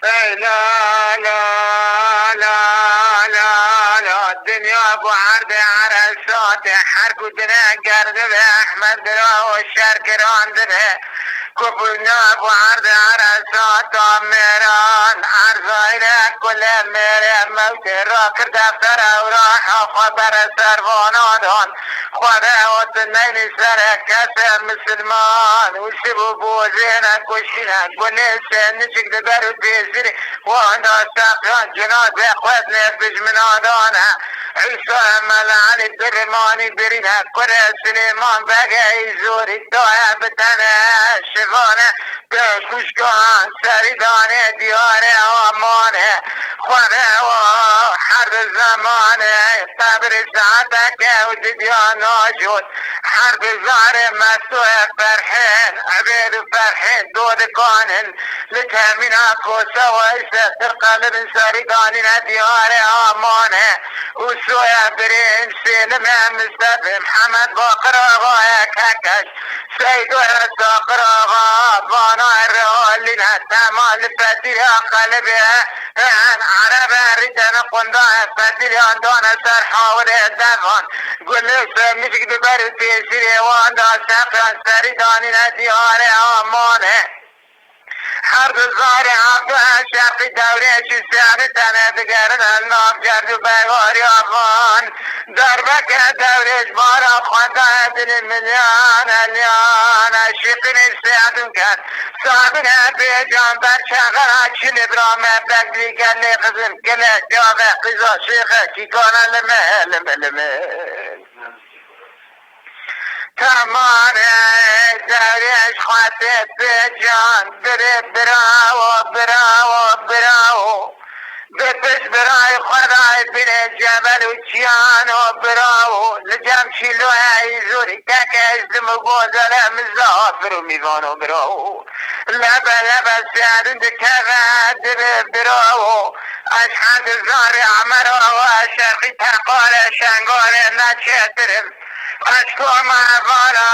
لا لا لا لا لا الدنيا ابو عرض عرسات حرق ودنا قرد احمد درا والشرق راندنا كبرنا ابو عرض عرسات ميران عرض كل ميرا موت راكر دفتر وراح خبر سرفانان خدا وطنين سركة مسلمان وشبو بوزينا كشنا قلنا سنشك دبرو بيزري وانا ساقيان جنازة خدنا بجمنادانا عيسى ملعاني برماني برينا كرة سليمان بقى يزوري توها بتنا شفانا بكشكان سريداني دياري امانه خدا وحرب زمانه قبر ساعتك وديانا جود حرب زار مسوء فرحين عبيد فرحين دود كانن لتامنا كوسا ويسا ترقل سريقاننا ديار امانه وسويا برين سينما مستفى محمد بقرا غاية كاكش سيدو ساقرا غابانا الرولنا تمال فتيا قلبها عربا ردنا قندا فتيا دونا سرحا ودفن قل سمشك دبر تيسيري واندا ساقا سريداني نديار امانه حرب الزاري عبدها شرقي دوري شو سعر تنا بقرنا الناب جرد بغاري افان دربك دوري جبارا خدا دل المليان اليان عشقني السعد كان صابنا بيجان برشغرا شل برامة بقلي قال لي خزم كلا جابه قزا شيخة كي كان المهل تمانه دریش خواهد بجان بره براو براو براو بپش برای خدای بینه جبل و چیان و براو لجم شیلو ای زوری تک ازدم و گوزل مزافر و میوانو براو لبه لبه سیادن دکوه در براو اشحاد زار عمرو و شرقی تقال شنگار نچترم اشکو معبارا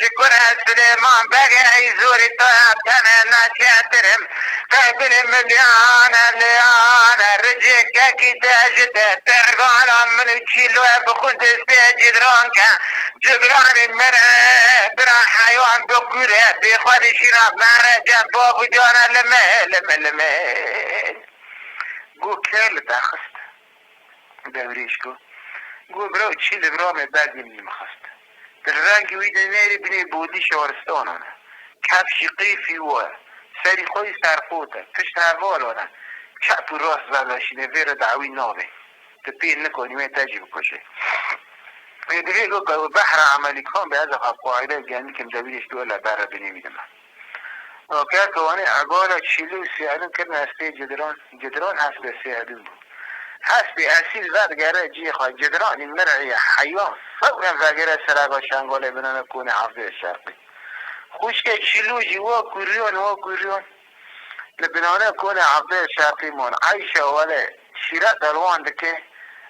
شکر سلیمان بگه زوری تو ابتنه نچترم قبل ملیان لیان رجی که تجده ترگانا من چیلو بخود سجدران که جبرانی مره برا حیوان بکوره بی خود شراب مره جباب جانا لمه گو کل دخست دوریش گو گو برو چی لبرام بعدی میخواست در رنگی ویده نیری بینی بودی شوارستانانه کفشی قیفی و سری خوی سرخوته پشت هوالانه چپ و راست برداشینه ویر دعوی نابه تپیر نکنی می تجیب کشه دیگه گو بحر عملی کن به از قاعده گندی کم دویدش دوله بره بینی میدم که کوانی عقال چیلو سیادون کرن هسته جدران هست به سیادون بود حسبي أسيل ذات جراجي خا جدراني مرعي حيوان فورا فاجر سراغ شانغول بننا كوني حافظ الشرقي خوشك شلوجي وكوريون لبنانا كوني حافظ الشرقي مون عايشة ولا شراء دلوان دكي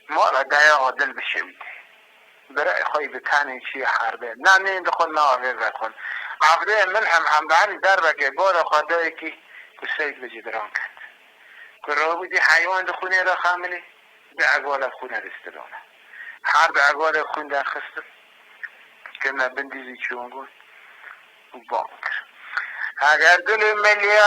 مالا دايا غدل بشويت برأي خوي بتاني شي حربين نامين دخل ناوه بكون عبده ملحم حمداني دربك يقول خدايكي كسيك بجدران كان كروبي دي حيوان دخوني را خاملي بعقوال خونه رستلونه حرب عقوال خون در خستم كنا بنديزي چونگون وبانكر اگر دل مليان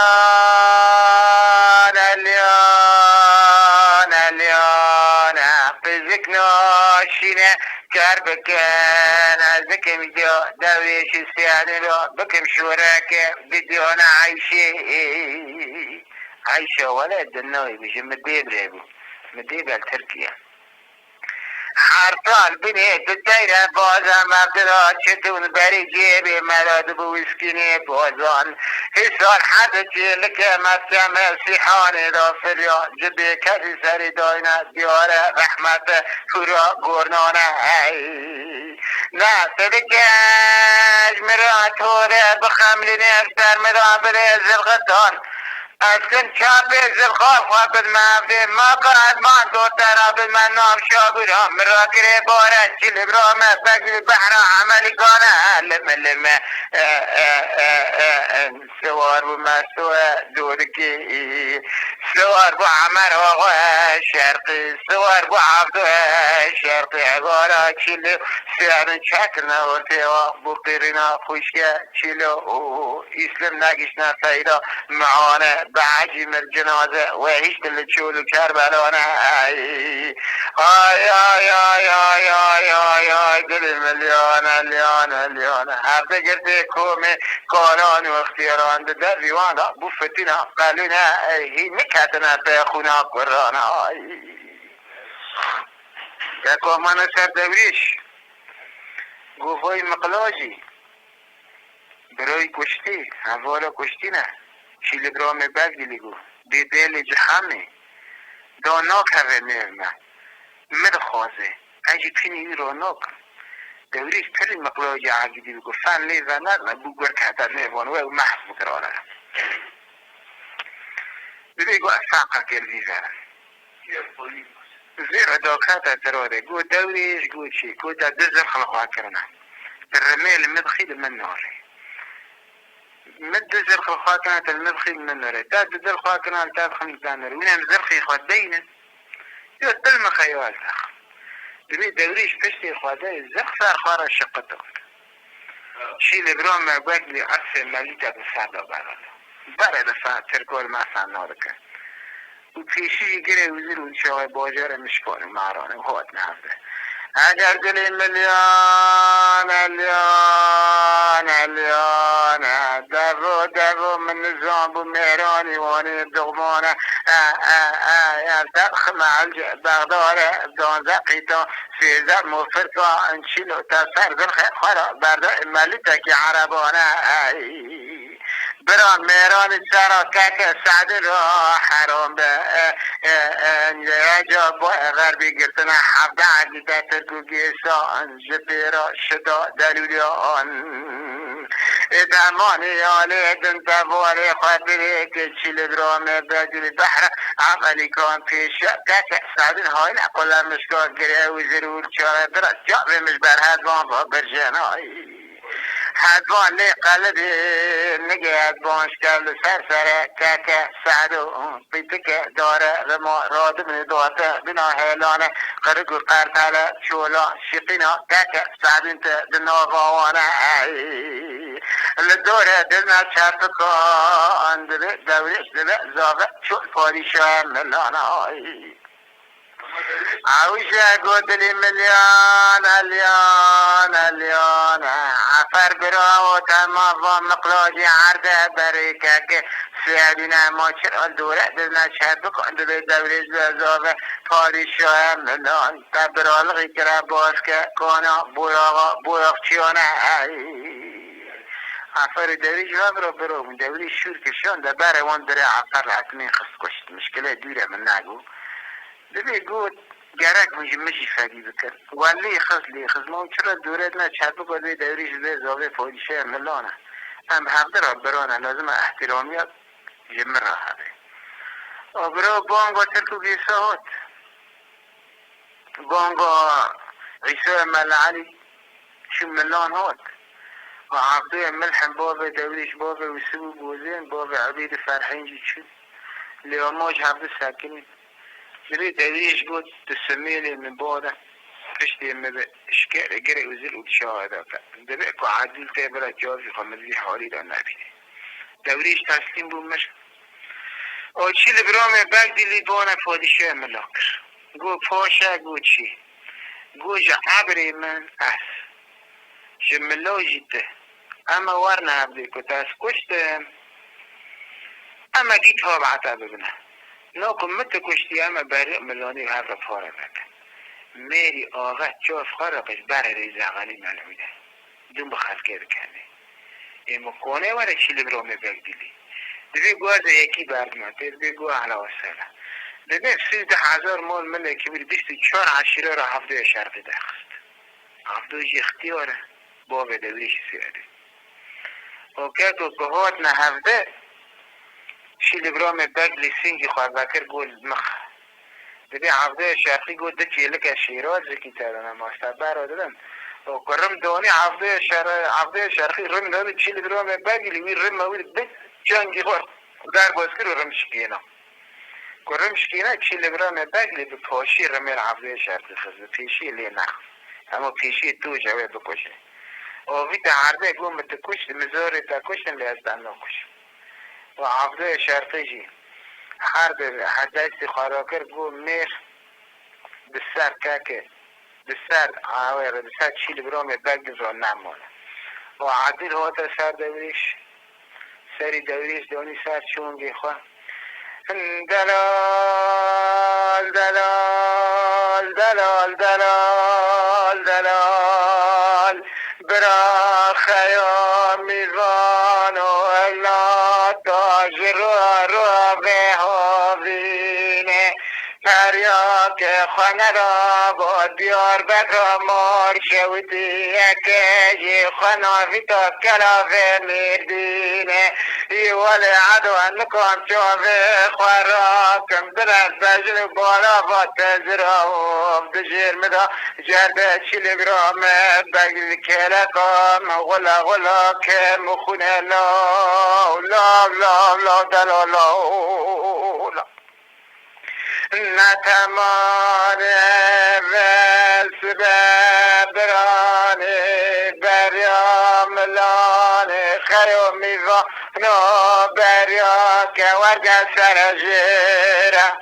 اليان فزك ناشينه كربكن ازكم جا دويش السيادة بكم شوراك بديونا عايشة ولد النوي بيجي مديب ريبو مديب التركيا حرطان بنيت الدايرة بوزان مبدرات شتون بري جيبي مراد بوسكيني بوزان حسان حدثي لك مسامة سيحاني دا فريان جبي كذي سري داينا ديارة رحمة فرا قرنانا ناس دكاج مرات هوري بخملي نفتر مرابر زلغتان اسکن چابه زلخاف وابد مابده ما قاد ما دو تراب من نام شابرا مرا کرے بارا چل برا میں بگل بحر عمل کانا لما لما سوار بما سوى دوركي سوار بو عمر وغو شرقي سوار بو عبدو شرقي عبارة چلو سيارن چكنا ورتوا بو قرنا خوشك چلو اسلام ناقشنا فايدا معانا بعجم الجنازة وعيش اللي تشولو كربلانا آي آي آي آي آي آي آي آي دل مليانة ليانة ليانة هفته قرده كومي قانون واختياران در ريوانا بفتنا قالونا هي نكاتنا بخونا قرانا آي يكو مانا سر دوريش گوفای مقلاجی برای کشتی هوالا کشتی نه شیل برام بگیلی گو بیدل جهمه داناک هوه میرمه مدخوازه اجی پینی راناک دوریش پری مقلاجی عقیدی بگو فن لیزه نرمه بگور کهتر نیوانه و محف بکرانه بگو اصاقه کردی زرن زیر داکات اعتراضه گو دوریش گو چی گو دا دزر خلقها کرنه الرميل المدخل من نوره مد زرخ الخاكنات المدخل من نوره تاد زرخ الخاكنات تاد خمس دانر وين زرخي خدينا يدل ما خيال تاخ دبي دوريش بشتي خداي زرخ صار خارج شقته شيء لبرام ما باقي عكس ماليته بالسعده برد ساعه تركول ما صنعك وفي شيء يجري وزير وشاي باجر مشكور معرانه هو نافذه اگر دلی ملیان الیان الیان در رو من نظام بو مهرانی وانی دغمانه درخ معالج بغدار دان زقیتا سیزر مفرقا انشیلو تا سر زرخ خورا برده ملیتا کی عربانه بران مهران سرا که سعد را حرام به جا با غربی گرتن حفظ عقیده ترکو گیسان جبیرا شدا دلولیان ادامانی آلی دن تباری خبری که چیل درامه بجل بحر عملی کان پیش که سعدین های نقل مشکار گره و زرور چاره برد جا بمش برهدوان با برجنایی حدوان لی قلبی نگه حدوانش کرد سر که سعدو بیتک داره رما رادم دوته بنا هیلانه قرقو قرطاله شولا شقینا که سعدین تا دنا غوانه لدوره دنا چرپکان دوریش دبه زاغه چول پادیشه ملانه عوشة قدلي مليان اليان اليان عفر براو تمضى مقلاجي عرده بريكك سيادنا ما شرع الدولة دلنا شهدك عند دوري زوزوه پادشاه ملان تبرال غيكرا باسك كونا بوياغ چيانا عفر دوری جواب رو برو من دوری شور کشان ده بره وان داره عفر حتمی خست کشت مشکله دوره من نگو دبی گود گرک مجی فدی بکر ولی خز ما چرا دورت نه چرب بده دوریش به زاویه پادشه ملانه هم حق را برانه لازم احترامیت جمع را هده برو بانگا ترکو گیسا هات بانگا عیسی ملعلی شو ملان هات و عبدوی ملحم باب دوریش باب وسو بوزین باب عبید فرحین جی چون لیاماج حبد ساکنی جري تاريخ قلت تسميني من بعده فشتي من اشكال جري وزير وتشاهد دبقوا عادل تابرة جوازي خمزي حوالي ده النبي دوريش تسليم بومش او چی لبرام بگدی لیبانه پادشه ملاکر گو پاشه گو چی گو جا عبری من اس جملاجی ده اما ورنه عبدی کتاس کشتم اما گی تابعتا ببنه ناکن مت کشتی اما برای ملانی هر را پاره بکن میری آقا چاف خارقش برای ریز اقلی ملویده دون بخف کرد کنه این مکانه وره چیلی برام بگدیلی دوی گوز یکی برگمانده دوی گوه علا و سلام دوی 13,000 مال مله که بیر 24 عشیره را هفته شرقی دخست هفته اختیاره باب دویش سیاده اوکه تو که هات نه هفته شیل برام بگلی سینگی خواد بکر گل مخ دبی عبده شرقی گل دچی لک شیراز کی تادن ماستبر دادن و کرم دونی عبده شرقی رم داد شیل برام بگلی وی رم وی بس جنگی خور در باز کرد رم شکینا کرم شکینا شیل برام بگلی به پاشی رم عبده شرقی خز پیشی لی نخ اما پیشی تو جوه بکشه و وی تعرضه گم تکش مزار تکش لی از نکش و عبده شرقی جی هر به حدیث خاراکر گو میخ بسر که بسر آوره بسر چیل برام بگز رو نمونه و عدل هوا تا سر دوریش سری دوریش دونی سر چونگی خواه دلال دلال دلال دلال دلال برا خیام میزان و الله تاج رو به هاوینه پریا که خانه را با دیار بکر مار شویدی که خانه تا کلافه میردینه ولی عدو انکم چوه خوراکم درد بجن بالا با تزرام دجیر مدا جرد چیلگرام بگل کلکام غلا غلا که مخونه لا لا لا لا دلا لا لا نتمانه وسبه برانه بریام لانه خیومی و نو بریا که ورگه سر جیره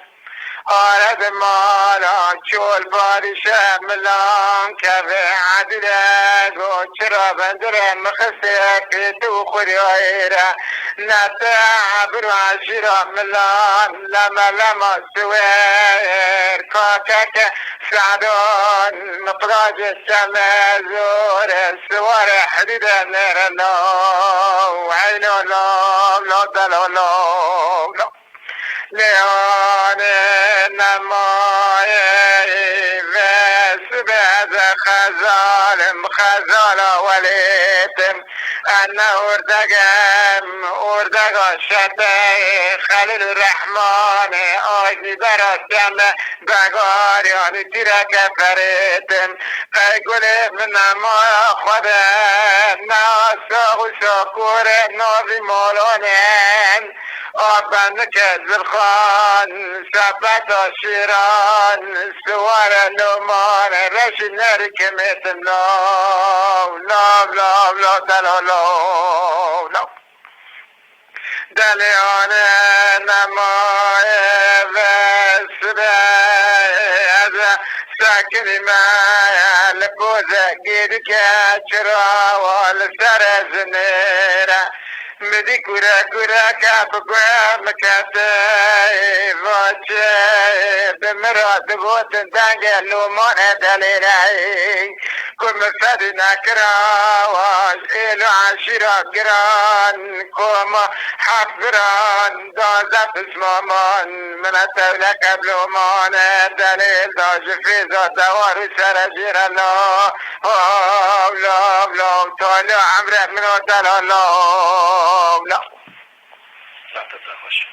آرد مالا چول بادشه ملان که به عدله گو چرا بندره مخسته که تو خوری آیره نتعبر عشیره ملان لما لما سویر کاکک سعدان مقراج سمه زور سوار حدید نیر لا عینو لا لا دلو لا لا لیان نمای وسبه خزالم خزالا ولیتم انا اردگا شده خلیل الرحمن آجی براسم بگاریان تیرک فریتم ای گل نمای خودم ناسا و شکور نازی مولانم آبند که زرخان سبت شیران سوار نمان رش نرکمتم لا لا لا لا دلا لا لا دلیان نمای وسبه از سکنی من لبوزه گیر که چرا وال سر زنیره مدی کورا کورا کپ گوام کته واچه به مراد بود دنگ لومان دلیرای کم فد نکراواش ایلو عشیرا گران کم حفران دازت اسمامان من تولک بلومان دلیل داج فیزا دوار سر جیرانا لا لا طالع عمره منو دلالا لا لا تتخش